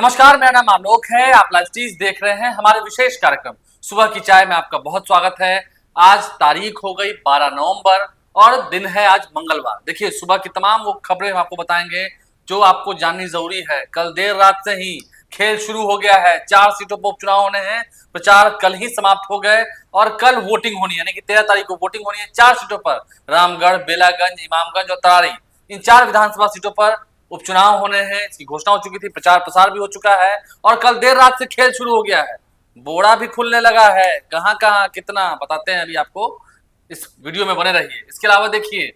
नमस्कार, मेरा नाम आलोक है। आप लाइव स्टीज देख रहे हैं हमारे विशेष कार्यक्रम सुबह की चाय में। आपका बहुत स्वागत है। आज तारीख हो गई 12 नवंबर और दिन है आज मंगलवार। देखिए, सुबह की तमाम वो खबरें हम आपको बताएंगे जो आपको जाननी जरूरी है। कल देर रात से ही खेल शुरू हो गया है। 4 सीटों पर उपचुनाव होने हैं। प्रचार कल ही समाप्त हो गए और कल वोटिंग होनी है, यानी कि 13 तारीख को वोटिंग होनी है 4 सीटों पर। रामगढ़, बेलागंज, इमामगंज और तरारी, इन 4 विधानसभा सीटों पर उपचुनाव होने हैं। इसकी घोषणा हो चुकी थी, प्रचार प्रसार भी हो चुका है और कल देर रात से खेल शुरू हो गया है। बोड़ा भी खुलने लगा है। कहां कहां कितना बताते हैं अभी आपको, इस वीडियो में बने रहिए। इसके अलावा देखिए,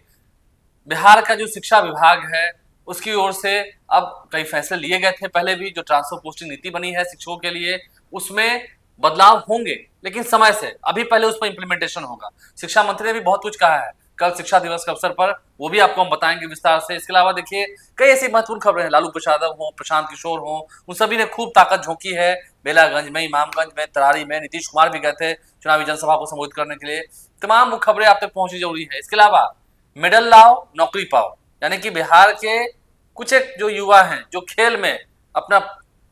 बिहार का जो शिक्षा विभाग है उसकी ओर से अब कई फैसले लिए गए थे पहले भी। जो ट्रांसफर पोस्टिंग नीति बनी है शिक्षकों के लिए, उसमें बदलाव होंगे, लेकिन समय से। अभी पहले उस पर इंप्लीमेंटेशन होगा। शिक्षा मंत्री ने भी बहुत कुछ कहा है कल शिक्षा दिवस के अवसर पर, वो भी आपको हम बताएंगे विस्तार से। इसके अलावा देखिए, कई ऐसी महत्वपूर्ण खबरें हैं। लालू प्रसाद हो, प्रशांत किशोर हो, उन सभी ने खूब ताकत झोंकी है। बेलागंज में, इमामगंज में, तरारी में नीतीश कुमार भी गए थे चुनावी जनसभा को संबोधित करने के लिए। तमाम वो खबरें आप तक पहुंची जरूरी है। इसके अलावा मेडल लाओ नौकरी पाओ, यानी कि बिहार के कुछ एक जो युवा हैं जो खेल में अपना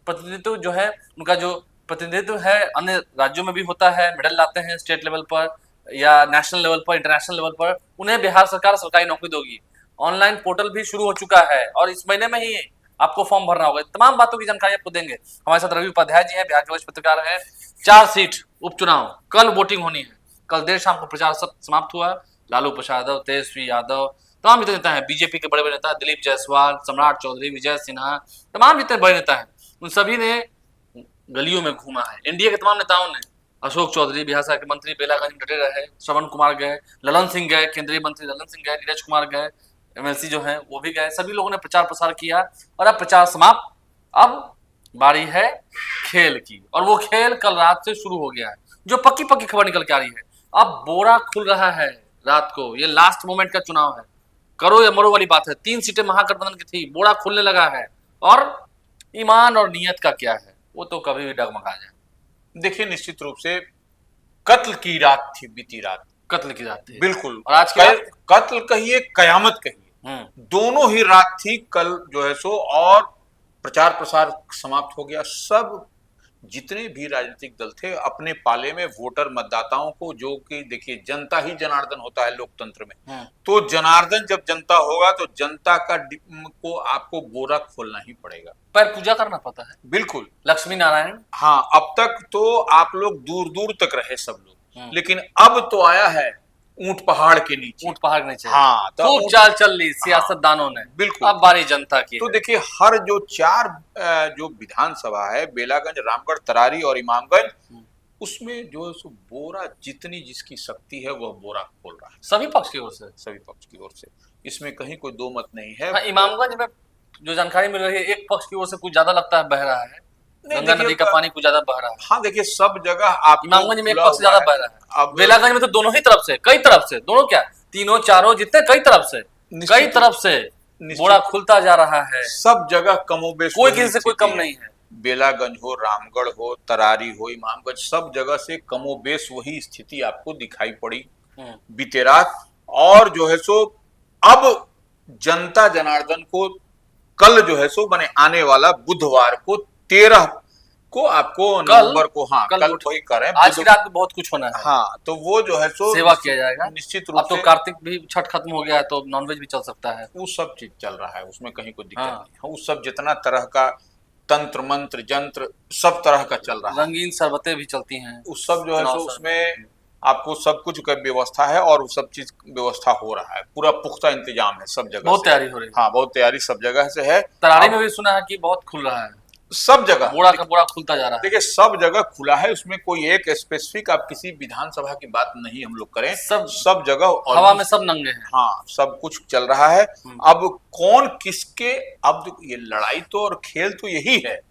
प्रतिनिधित्व जो है, उनका जो प्रतिनिधित्व है अन्य राज्यों में भी होता है, मेडल लाते हैं स्टेट लेवल पर या नेशनल लेवल पर, इंटरनेशनल लेवल पर, उन्हें बिहार सरकार सरकारी नौकरी देगी। ऑनलाइन पोर्टल भी शुरू हो चुका है और इस महीने में ही आपको फॉर्म भरना होगा। तमाम बातों की जानकारी आपको देंगे। हमारे साथ रवि उपाध्याय जी हैं, बिहार के वरिष्ठ पत्रकार हैं। 4 सीट उपचुनाव, कल वोटिंग होनी है। कल देर शाम को प्रचार समाप्त हुआ। लालू प्रसाद, तेजस्वी यादव, तमाम जितने नेता हैं, बीजेपी के बड़े बड़े नेता, दिलीप जायसवाल, सम्राट चौधरी, विजय सिन्हा, तमाम जितने बड़े नेता हैं, उन सभी ने गलियों में घूमा है। एनडीए के तमाम नेताओं ने, अशोक चौधरी बिहार सरकार के मंत्री बेलागंज में डटे रहे, श्रवण कुमार गए, ललन सिंह गए, केंद्रीय मंत्री ललन सिंह गए, नीरज कुमार गए, एमएलसी जो हैं वो भी गए। सभी लोगों ने प्रचार प्रसार किया और अब प्रचार समाप्त। अब बारी है खेल की, और वो खेल कल रात से शुरू हो गया है। जो पक्की पक्की खबर निकल के आ रही है, अब बोरा खुल रहा है रात को। ये लास्ट मोमेंट का चुनाव है, करो या मरो वाली बात है। 3 सीटें महागठबंधन की थी, बोरा खुलने लगा है। और ईमान और नियत का क्या है, वो तो कभी भी डगमगा जाए। देखिए, निश्चित रूप से कत्ल की रात थी, बीती रात। कत्ल की रात थी, बिल्कुल। और आज की रात कत्ल कहिए, कयामत कहिए, दोनों ही रात थी कल जो है सो। और प्रचार प्रसार समाप्त हो गया। सब जितने भी राजनीतिक दल थे अपने पाले में वोटर मतदाताओं को, जो कि देखिए जनता ही जनार्दन होता है लोकतंत्र में, तो जनार्दन जब जनता होगा तो जनता का को आपको बोरा खोलना ही पड़ेगा। पर पूजा करना पड़ता है। बिल्कुल, लक्ष्मी नारायण। हाँ, अब तक तो आप लोग दूर दूर तक रहे सब लोग, लेकिन अब तो आया है ऊंट पहाड़ के नीचे। ऊंट पहाड़ के नीचे, हाँ, तो खूब चाल चल ली सियासतदानों ने। बिल्कुल। अब बारी जनता की तो है। देखिए, हर जो 4 जो विधानसभा है, बेलागंज, रामगढ़, तरारी और इमामगंज, उसमें जो है सो बोरा जितनी जिसकी शक्ति है वह बोरा खोल रहा है। सभी पक्ष की ओर से, सभी पक्ष की ओर से, इसमें कहीं कोई दो मत नहीं है। हाँ, इमामगंज में जो जानकारी मिल रही है, एक पक्ष की ओर से कुछ ज्यादा लगता है बह रहा है, गंगा नदी का पानी कुछ ज्यादा बह रहा है। हाँ, देखिए, सब जगह आप इमामगंज में एक पक्ष ज्यादा बह रहा है। बेलागंज में तो दोनों ही तरफ से, कई तरफ से, दोनों क्या, तीनों चारों जितने, कई तरफ से बोरा खुलता जा रहा है। सब जगह कमोबेश, कोई किसी से कोई कम नहीं है। बेलागंज हो, रामगढ़ हो, तरारी हो, इमामगंज, सब जगह से कमोबेश वही स्थिति आपको दिखाई पड़ी बीते रात। और जो है सो अब जनता जनार्दन को कल जो है सो बने आने वाला बुधवार को 13 को आपको नवंबर को, हाँ कल वही करें, आज की रात में बहुत कुछ होना है। हाँ, तो वो जो है सो सेवा किया जाएगा निश्चित रूप से। अब तो कार्तिक भी, छठ खत्म हो गया है तो नॉनवेज भी चल सकता है। वो सब चीज चल रहा है, उसमें कहीं कोई दिक्कत नहीं। वो सब जितना तरह का तंत्र मंत्र जंत्र सब तरह का चल रहा है। रंगीन शरबतें भी चलती हैं, उस सब जो है सो उसमें आपको सब कुछ का व्यवस्था है और सब चीज व्यवस्था हो रहा है। पूरा पुख्ता इंतजाम है सब जगह, बहुत तैयारी हो रही है। हाँ, बहुत तैयारी सब जगह से है। तरारी में भी सुना है कि बहुत खुल रहा है, सब जगह बोरा का बोरा खुलता जा रहा है। देखिए, सब जगह खुला है, उसमें कोई एक स्पेसिफिक आप किसी विधानसभा की बात नहीं हम लोग करें, सब जगह हवा में सब नंगे हैं। हाँ, सब कुछ चल रहा है। अब कौन किसके, अब ये लड़ाई तो और खेल तो यही है,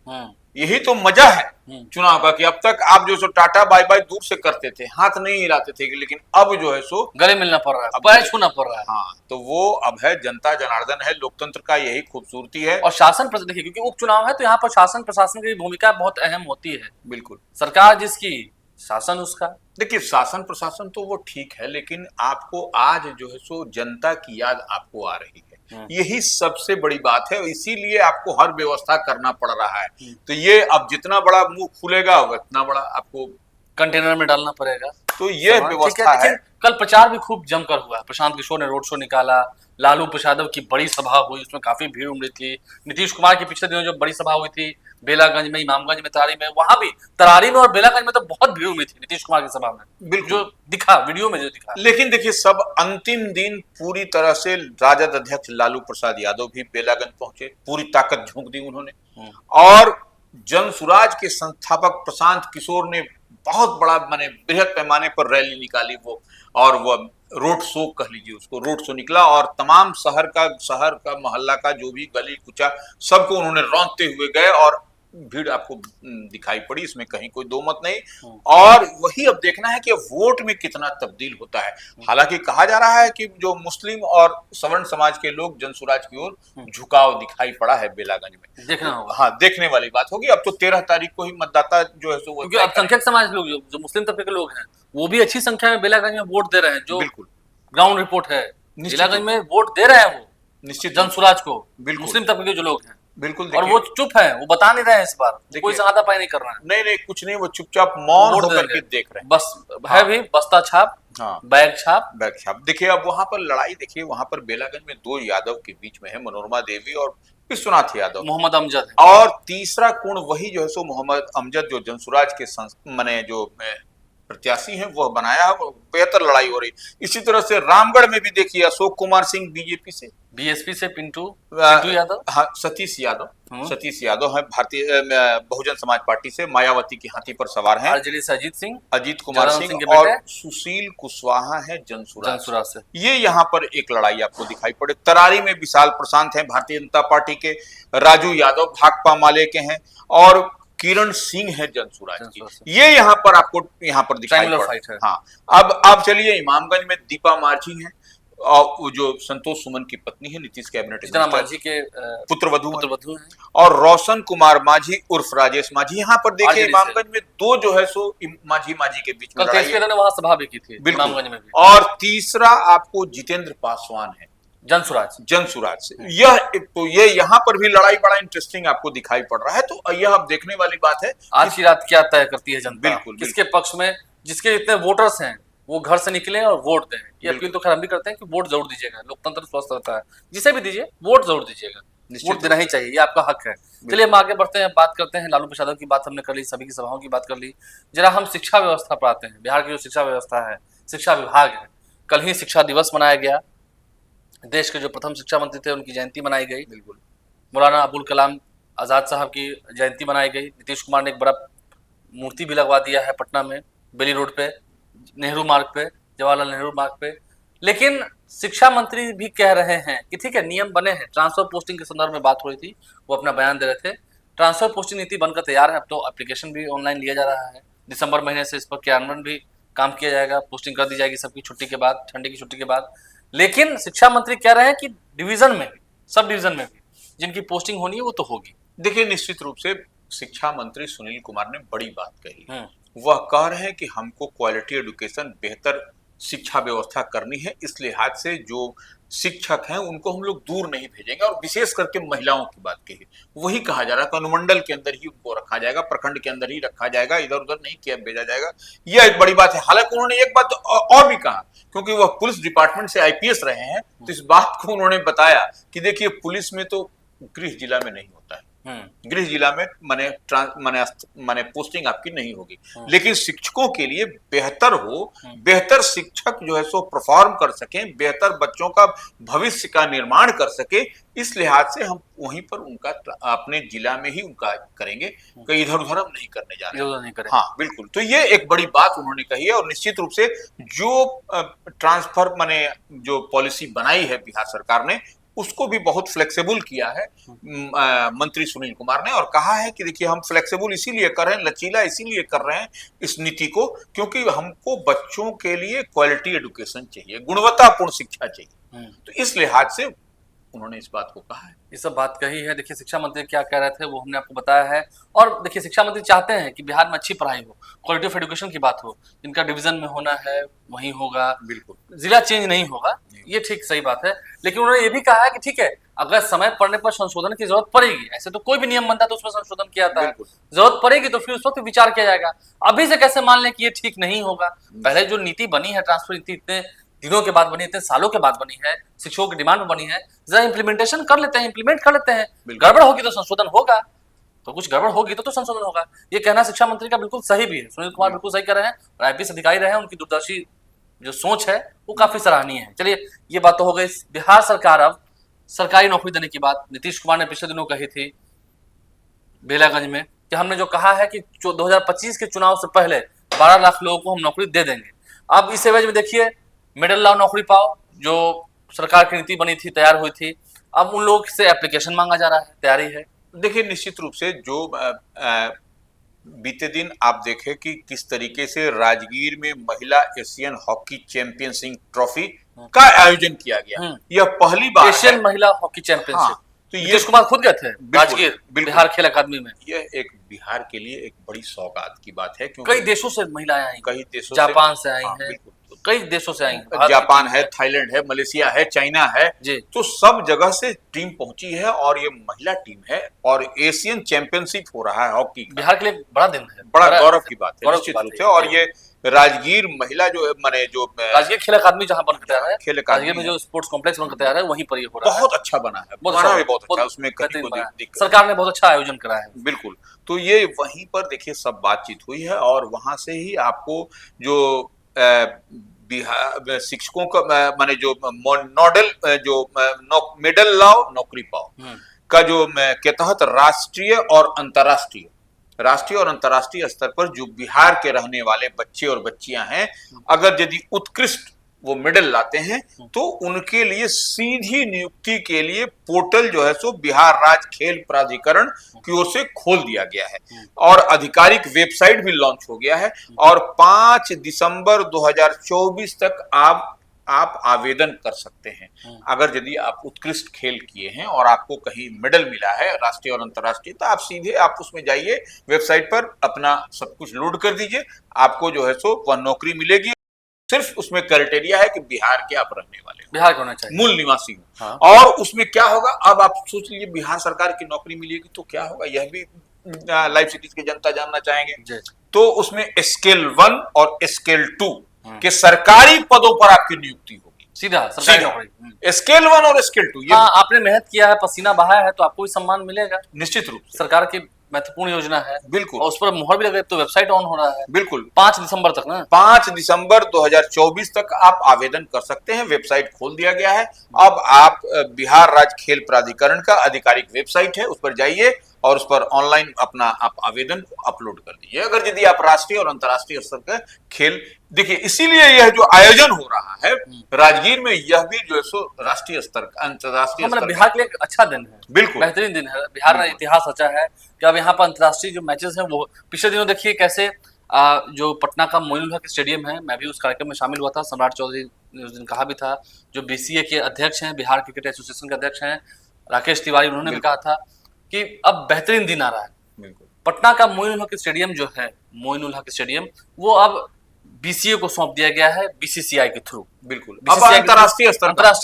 यही तो मजा है चुनाव का, कि अब तक आप जो सो टाटा बाय बाय दूर से करते थे, हाथ नहीं हिलाते थे, लेकिन अब जो है सो गले मिलना पड़ रहा है, पैर छूना पड़ रहा है। हाँ, तो वो अब है जनता जनार्दन है, लोकतंत्र का यही खूबसूरती है। और शासन देखिए, क्योंकि उपचुनाव है तो यहाँ पर शासन प्रशासन की भूमिका बहुत अहम होती है। बिल्कुल, सरकार जिसकी, शासन उसका। देखिए, शासन प्रशासन तो वो ठीक है, लेकिन आपको आज जो है सो जनता की याद आपको आ रही है। यही सबसे बड़ी बात है, इसीलिए आपको हर व्यवस्था करना पड़ रहा है। तो ये अब जितना बड़ा मुंह खुलेगा उतना बड़ा आपको कंटेनर में डालना पड़ेगा। तो ये व्यवस्था है। कल प्रचार भी खूब जमकर हुआ। प्रशांत किशोर ने रोड शो निकाला, लालू प्रसाद की बड़ी सभा हुई, उसमें काफी भीड़ उमड़ी थी। नीतीश कुमार की पिछले दिनों जो बड़ी सभा हुई थी बेलागंज में, इमामगंज में, तरारी में, वहां भी तरारी में और बेलागंज में तो बहुत भीड़ उमड़ी थी नीतीश कुमार की सभा में, बिल्कुल जो दिखा वीडियो में जो दिखा। लेकिन देखिए सब अंतिम दिन पूरी तरह से राजद अध्यक्ष लालू प्रसाद यादव भी बेलागंज पहुंचे, पूरी ताकत झोंक दी उन्होंने। और जन सुराज के संस्थापक प्रशांत किशोर ने बहुत बड़ा माने बृहद पैमाने पर रैली निकाली वो, और वो रोड शो कह लीजिए उसको, रोड शो निकला और तमाम शहर का मोहल्ला का जो भी गली कुचा सबको उन्होंने रौंदते हुए गए और भीड़ आपको दिखाई पड़ी, इसमें कहीं कोई दो मत नहीं। और वही अब देखना है कि वोट में कितना तब्दील होता है। हालांकि कहा जा रहा है कि जो मुस्लिम और सवर्ण समाज के लोग जनसुराज की ओर झुकाव दिखाई पड़ा है बेलागंज में, देखना होगा। हाँ, देखने वाली बात होगी। अब तो 13 तारीख को ही मतदाता जो है सो क्योंकि अल्पसंख्यक समाज लोग जो मुस्लिम तबके के लोग हैं वो भी अच्छी संख्या में बेलागंज में वोट दे रहे हैं, जो बिल्कुल ग्राउंड रिपोर्ट है। बेलागंज में वोट दे रहे हैं वो निश्चित जनसुराज को, बिल्कुल मुस्लिम तबके के जो लोग हैं, बिल्कुल। और वो चुप है, वो बता नहीं रहे हैं इस बार, कोई हाथापाई नहीं कर रहा है। नहीं कुछ नहीं, वो चुपचाप मौन होकर के देख रहे हैं बस। है भी बस्ता छाप, हाँ, बैग छाप। देखिए अब वहां पर लड़ाई देखिए, वहां पर बेलागंज में दो यादव के बीच में है, मनोरमा देवी और विश्वनाथ यादव, मोहम्मद अमजद, और तीसरा कोण वही जो है सो मोहम्मद अमजद जो जनसुराज के माने जो प्रत्याशी हैं वह बनाया, बेहतर लड़ाई हो रही। इसी तरह से रामगढ़ में भी देखिए अशोक कुमार सिंह बीएसपी से पिंटू यादव, हाँ, सतीश यादव है भारतीय बहुजन समाज पार्टी से, मायावती की हाथी पर सवार हैं, अजीत कुमार सिंह और सुशील कुशवाहा है जनसुराज से। ये यहाँ पर एक लड़ाई आपको दिखाई पड़े। तरारी में विशाल प्रशांत है भारतीय जनता पार्टी के, राजू यादव भाकपा माले के हैं, और किरण सिंह है जनसुराज की। ये यहाँ पर आपको दिखाई पड़ा। हाँ, अब चलिए इमामगंज में दीपा मांझी है, और वो जो संतोष सुमन की पत्नी है, नीतीश कैबिनेट मांझी के पुत्रवधू हैं, और रोशन कुमार मांझी उर्फ राजेश मांझी। यहाँ पर देखिए इमामगंज में दो जो है सो मांझी के बीच में लड़ाई है, वहां सभा भी की थी इमामगंज में भी। और तीसरा आपको जितेंद्र पासवान है जनसुराज से। ये यहाँ पर भी लड़ाई बड़ा इंटरेस्टिंग आपको दिखाई पड़ रहा है। तो यह अब देखने वाली बात है आज की रात क्या तय करती है जनता, बिल्कुल किसके पक्ष में, जिसके जितने वोटर्स हैं वो घर से निकले और वोट दें। ये अपील तो खैर हम भी करते हैं कि वोट जरूर दीजिएगा, लोकतंत्र स्वस्थ रहता है, जिसे भी दीजिए वोट जरूर दीजिएगा, वोट देना ही चाहिए, ये आपका हक है। चलिए हम आगे बढ़ते हैं, बात करते हैं लालू प्रसाद की बात हमने कर ली, सभी की सभाओं की बात कर ली, जरा हम शिक्षा व्यवस्था पर आते हैं। बिहार की जो शिक्षा व्यवस्था है, शिक्षा विभाग है, कल ही शिक्षा दिवस मनाया गया, देश के जो प्रथम शिक्षा मंत्री थे उनकी जयंती मनाई गई, बिल्कुल मौलाना अबुल कलाम आजाद साहब की जयंती मनाई गई। नीतीश कुमार ने एक बड़ा मूर्ति भी लगवा दिया है पटना में, बेली रोड पे, नेहरू मार्ग पे, जवाहरलाल नेहरू मार्ग पे। लेकिन शिक्षा मंत्री भी कह रहे हैं कि ठीक है, नियम बने हैं, ट्रांसफर पोस्टिंग के संदर्भ में बात हो रही थी, वो अपना बयान दे रहे थे। ट्रांसफर पोस्टिंग नीति बनकर तैयार है, अब तो एप्लीकेशन भी ऑनलाइन लिया जा रहा है, दिसंबर महीने से इस पर क्रियान्वयन भी काम किया जाएगा, पोस्टिंग कर दी जाएगी सबकी छुट्टी के बाद, ठंडी की छुट्टी के बाद। लेकिन शिक्षा मंत्री कह रहे हैं कि डिवीजन में भी, सब डिवीजन में भी जिनकी पोस्टिंग होनी है वो तो होगी। देखिए निश्चित रूप से शिक्षा मंत्री सुनील कुमार ने बड़ी बात कही, वह कह रहे हैं कि हमको क्वालिटी एजुकेशन, बेहतर शिक्षा व्यवस्था करनी है, इस लिहाज से जो शिक्षक हैं उनको हम लोग दूर नहीं भेजेंगे, और विशेष करके महिलाओं की बात कही, वही कहा जा रहा है, तो अनुमंडल के अंदर ही उनको रखा जाएगा, प्रखंड के अंदर ही रखा जाएगा, इधर उधर नहीं किया भेजा जाएगा। यह एक बड़ी बात है। हालांकि उन्होंने एक बात और भी कहा, क्योंकि वह पुलिस डिपार्टमेंट से आईपीएस रहे हैं, तो इस बात को उन्होंने बताया कि देखिए पुलिस में तो गृह जिला में नहीं होता है, गृह जिला में माने पोस्टिंग आपकी नहीं होगी, लेकिन शिक्षकों के लिए बेहतर हो, बेहतर शिक्षक जो है सो परफॉर्म कर सके, बेहतर बच्चों का भविष्य का निर्माण कर सके, इस लिहाज से हम वहीं पर उनका अपने जिला में ही उनका करेंगे, कहीं इधर उधर हम नहीं करने जा रहे। हाँ बिल्कुल, तो ये एक बड़ी बात उन्होंने कही है। और निश्चित रूप से जो ट्रांसफर माने जो पॉलिसी बनाई है बिहार सरकार ने, उसको भी बहुत फ्लेक्सिबल किया है मंत्री सुनील कुमार ने, और कहा है कि देखिए हम फ्लेक्सिबल इसीलिए कर रहे हैं, लचीला इसीलिए कर रहे हैं इस नीति को, क्योंकि हमको बच्चों के लिए क्वालिटी एजुकेशन चाहिए, गुणवत्तापूर्ण शिक्षा चाहिए। तो इस लिहाज से उन्होंने इस बात को कहा है, ये सब बात कही है। देखिए शिक्षा मंत्री क्या कह रहे थे वो हमने आपको बताया है। और देखिए शिक्षा मंत्री चाहते हैं कि बिहार में अच्छी पढ़ाई हो, क्वालिटी ऑफ एजुकेशन की बात हो, जिनका डिवीजन में होना है वहीं होगा, बिल्कुल जिला चेंज नहीं होगा, ये ठीक सही बात है, लेकिन उन्होंने ये भी कहा है कि ठीक है, अगर समय पड़ने पर संशोधन की जरूरत पड़ेगी, ऐसे तो कोई भी नियम बनता है तो उसमें संशोधन किया जाता है, बिल्कुल। जरूरत पड़ेगी तो फिर उस वक्त विचार किया जाएगा। अभी से कैसे मान लें कि ये ठीक नहीं होगा? पहले जो नीति बनी है, ट्रांसफर नीति इतने दिनों के बाद बनी, इतने सालों के बाद बनी है, शिक्षकों की डिमांड पर बनी है, जरा इम्प्लीमेंटेशन कर लेते हैं, इम्प्लीमेंट कर लेते हैं। बिल्कुल। गड़बड़ होगी तो संशोधन होगा, तो कुछ गड़बड़ होगी तो संशोधन होगा। ये कहना शिक्षा मंत्री का बिल्कुल सही भी है, सुनील कुमार बिल्कुल सही कह रहे हैं, और आईपीएस अधिकारी रहे हैं, उनकी दूरदर्शी जो सोच है वो काफी सराहनीय है। चलिए, ये बात तो हो गई। बिहार सरकार अब सरकारी नौकरी देने की बात नीतीश कुमार ने पिछले दिनों कही थी बेलागंज में, कि हमने जो कहा है कि 2025 के चुनाव से पहले 12 लाख लोगों को हम नौकरी दे देंगे। अब इस एवज में देखिए, मिडिल लाओ नौकरी पाओ जो सरकार की नीति बनी थी, तैयार हुई थी, अब उन लोगों से एप्लीकेशन मांगा जा रहा है, तैयारी है। देखिए, निश्चित रूप से जो बीते दिन आप देखें कि किस तरीके से राजगीर में महिला एशियन हॉकी चैंपियनशिप ट्रॉफी का आयोजन किया गया, यह पहली बार एशियन महिला हॉकी चैंपियनशिप। हाँ, तो ये नीतीश कुमार खुद गए थे राजगीर बिहार खेल अकादमी में। यह एक बिहार के लिए एक बड़ी सौगात की बात है, क्योंकि कई देशों से महिलाएं आई, कई देशों जापान से आई हाँ, हैं, बिल्कुल। कई देशों से आई हैं, जापान है, थाईलैंड है, मलेशिया है, चाइना है, जी। तो सब जगह से टीम पहुंची है और ये महिला टीम है और एशियन चैंपियनशिप हो रहा है हॉकी का। बिहार के लिए बड़ा दिन है, बड़ा गौरव की बात है गौरव निश्चित की रूप बात से। है। और ये राजगीर महिला जो माने जो राजगीर खेल अकादमी जहां बनकर तैयार है, खेल अकादमी राजगीर में जो स्पोर्ट्स कॉम्प्लेक्स बनकर तैयार है, वहीं पर ये हो रहा है। बहुत अच्छा बना है, बहुत बना अच्छा, भी बहुत अच्छा है, बहुत उसमें कहीं बेहतरीन कोई बना है। दिक्कत सरकार ने बहुत अच्छा आयोजन करा है। बिल्कुल। तो ये वहीं पर देखिए सब बातचीत हुई है और वहां से ही आपको जो बिहार शिक्षकों का माने जो नोडल जो मिडिल लाओ नौकरी पाओ का जो के तहत राष्ट्रीय और अंतर्राष्ट्रीय स्तर पर जो बिहार के रहने वाले बच्चे और बच्चियां हैं, अगर यदि उत्कृष्ट वो मेडल लाते हैं तो उनके लिए सीधी नियुक्ति के लिए पोर्टल जो है सो बिहार राज्य खेल प्राधिकरण की ओर से खोल दिया गया है और आधिकारिक वेबसाइट भी लॉन्च हो गया है और 5 दिसंबर 2024 तक आप आवेदन कर सकते हैं। अगर यदि आप उत्कृष्ट खेल किए हैं और आपको कहीं मेडल मिला है राष्ट्रीय और अंतर्राष्ट्रीय, तो आप सीधे आप उसमें जाइए, वेबसाइट पर अपना सब कुछ लोड कर दीजिए, आपको जो है सो वह नौकरी मिलेगी। सिर्फ उसमें क्राइटेरिया है कि बिहार के आप रहने वाले, बिहार के होना चाहिए, मूल निवासी हो। हाँ। और उसमें क्या होगा, अब आप सोच लीजिए बिहार सरकार की नौकरी मिलेगी तो क्या होगा, यह भी लाइव सिटीज की जनता जानना चाहेंगे। तो उसमें स्केल 1 और स्केल 2 के सरकारी पदों पर आपकी नियुक्ति होगी, सीधा सरकारी नौकरी। स्केल 1 और स्केल 2, हाँ, आपने मेहनत किया है, पसीना बहाया है, तो आपको भी सम्मान मिलेगा निश्चित रूप से। सरकार की महत्वपूर्ण योजना है, बिल्कुल, और उस पर मुहर भी लगे, तो वेबसाइट ऑन हो रहा है बिल्कुल 5 दिसंबर तक ना, 5 दिसंबर 2024 तक आप आवेदन कर सकते हैं। वेबसाइट खोल दिया गया है। अब आप बिहार राज्य खेल प्राधिकरण का आधिकारिक वेबसाइट है, उस पर जाइए और उस पर ऑनलाइन अपना आप आवेदन अपलोड कर दीजिए। अगर यदि आप राष्ट्रीय और अंतर्राष्ट्रीय स्तर का खेल, देखिए इसीलिए यह जो आयोजन हो रहा है राजगीर में, यह भी जो है सो राष्ट्रीय स्तर का, अंतर्राष्ट्रीय स्तर, बिहार के लिए एक अच्छा दिन है, बिल्कुल बेहतरीन दिन है। बिहार ने इतिहास रचा है कि अब यहाँ पर अंतर्राष्ट्रीय जो मैचेस हैं, वो पिछले दिनों देखिए कैसे जो पटना का मोइनुल हक स्टेडियम है, मैं भी उस कार्यक्रम में शामिल हुआ था, सम्राट चौधरी ने उस दिन कहा भी था, जो बीसीए के अध्यक्ष हैं, बिहार क्रिकेट एसोसिएशन के अध्यक्ष हैं राकेश तिवारी, उन्होंने भी कहा था कि अब बेहतरीन दिन आ रहा है। पटना का मोइनुल हक स्टेडियम जो है, मोइनुल हक स्टेडियम, वो अब बीसीए को सौंप दिया गया है बीसीसीआई के थ्रू। बिल्कुल, अंतर्राष्ट्रीय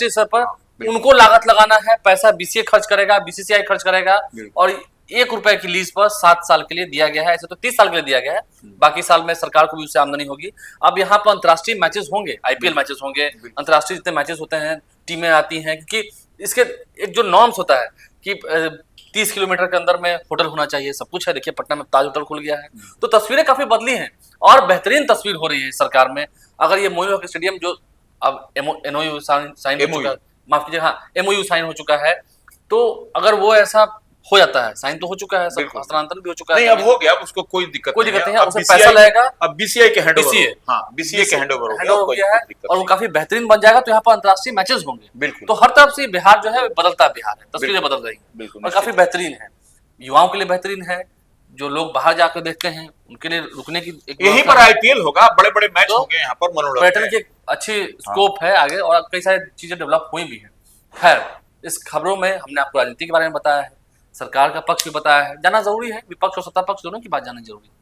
स्तर पर उनको लागत लगाना है, पैसा बीसीए खर्च करेगा, बीसीसीआई खर्च करेगा, और 1 रुपए की लीज पर 7 साल के लिए दिया गया है। ऐसे तो 30 साल के लिए दिया गया है, बाकी साल में सरकार को भी उससे आमदनी होगी। अब यहाँ पर अंतर्राष्ट्रीय मैचेस होंगे, आईपीएल मैचेस होंगे, अंतर्राष्ट्रीय जितने मैचेस होते हैं, टीमें आती हैं, क्योंकि इसके एक जो नॉर्म्स होता है कि 30 किलोमीटर के अंदर में होटल होना चाहिए, सब कुछ है। देखिए पटना में ताज होटल खुल गया है, तो तस्वीरें काफी बदली हैं और बेहतरीन तस्वीर हो रही है सरकार में। अगर ये मोइनुल हक स्टेडियम जो अब एमओयू साइन हो चुका है, माफ कीजिए, हाँ एमओयू साइन हो चुका है, तो अगर वो ऐसा हो जाता है, साइन तो हो चुका है, सब हस्तांतरण भी हो चुका है, नहीं अब हो गया, अब उसको कोई दिक्कत नहीं है, अब उसमें पैसा लगेगा, अब बीसीआई के हैंडओवर, हाँ बीसीए के हैंडओवर हो गया है और वो काफी बेहतरीन बन जाएगा। तो यहाँ पर अंतर्राष्ट्रीय मैचेस होंगे, बिल्कुल। तो हर तरफ से बिहार जो है बदलता बिहार है, तस्वीरें बदल रही है और काफी बेहतरीन है, युवाओं के लिए बेहतरीन है, जो लोग बाहर जाकर देखते हैं उनके लिए रुकने की यहीं पर आईपीएल होगा, बड़े बड़े मैच होंगे यहाँ पर, मनोरंजन पर्यटन की अच्छी स्कोप है आगे और कई सारी चीजें डेवलप हुई भी है। खैर, इस खबरों में हमने आपको राजनीति के बारे में बताया है, सरकार का पक्ष भी बताया है, जाना जरूरी है, विपक्ष और सत्ता पक्ष दोनों की बात जानना जरूरी है।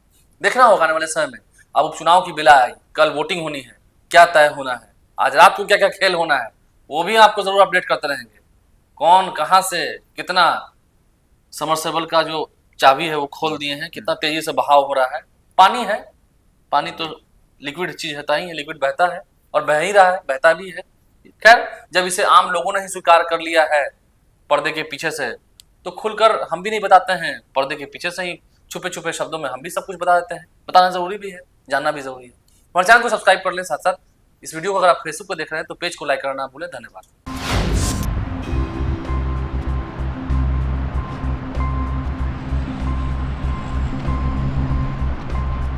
देखना होगा आने वाले समय में, अब उपचुनाव की बेला आई, कल वोटिंग होनी है, क्या तय होना है, आज रात को क्या क्या खेल होना है, वो भी आपको जरूर अपडेट करते रहेंगे। कौन कहाँ से कितना समरसेबल का जो चाबी है वो खोल दिए हैं, कितना तेजी से बहाव हो रहा है। पानी है, पानी तो लिक्विड चीज होता ही है, लिक्विड बहता है और बह ही रहा है, बहता भी है। खैर, जब इसे आम लोगों ने ही स्वीकार कर लिया है पर्दे के पीछे से, तो खुलकर हम भी नहीं बताते हैं, पर्दे के पीछे से ही छुपे छुपे शब्दों में हम भी सब कुछ बता देते हैं। बताना जरूरी भी है, जानना भी जरूरी है। हमारे चैनल को सब्सक्राइब कर लें, साथ साथ इस वीडियो को अगर आप फेसबुक पर देख रहे हैं तो पेज को लाइक करना ना भूलें। धन्यवाद।